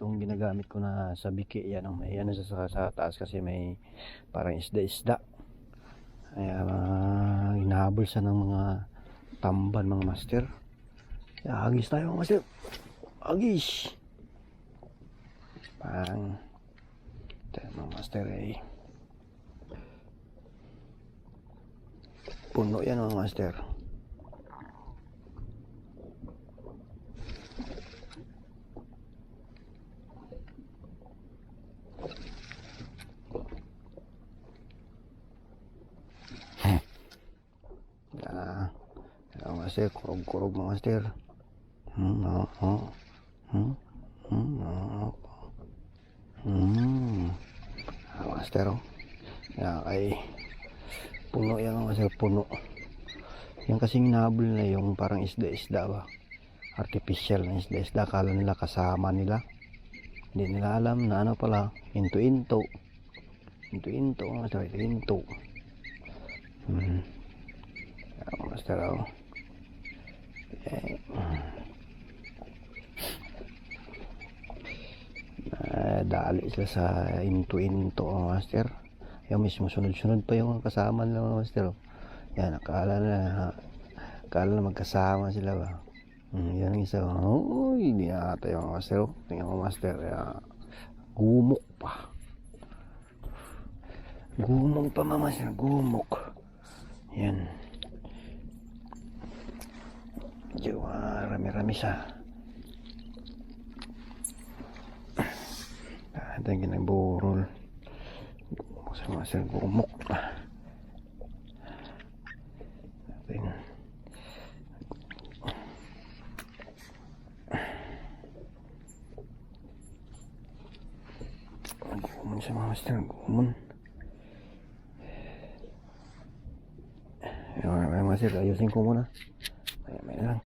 itong ginagamit ko na sa biki. Yan, may ano sa taas kasi may parang isda-isda. Kaya hinahabol siya ng mga tamban, mga master. Kaya hagis tayo mga master. Hagis! Parang tayo mga master eh. Puno yan mga master. Master, kurog-kurog mga master. Master, oh. Yan ay puno yan mga master, puno. Yan kasing hinabol na yung parang isda-isda ba. Artificial na isda-isda. Akala nila kasama nila. Hindi nila alam na ano pala. Into-into. Into-into mga master, into. Yan master, oh. Dali sila sa into-into master. Yung mismo sunod-sunod pa yung kasama nila mga master. Yan, akala na magkasama sila ba. Yan ang isa. Uy, hindi ata yung master. Tingnan mo master. Gumok pa. Gumok pa mga master. Gumok. Yan. Medyo rami-rami siya. Ito yung ginagburol. Gumok sa master. Gumok pa. Atin. Gumon sa master. Gumon. Ayun, master. Ayusin ko muna. May lang.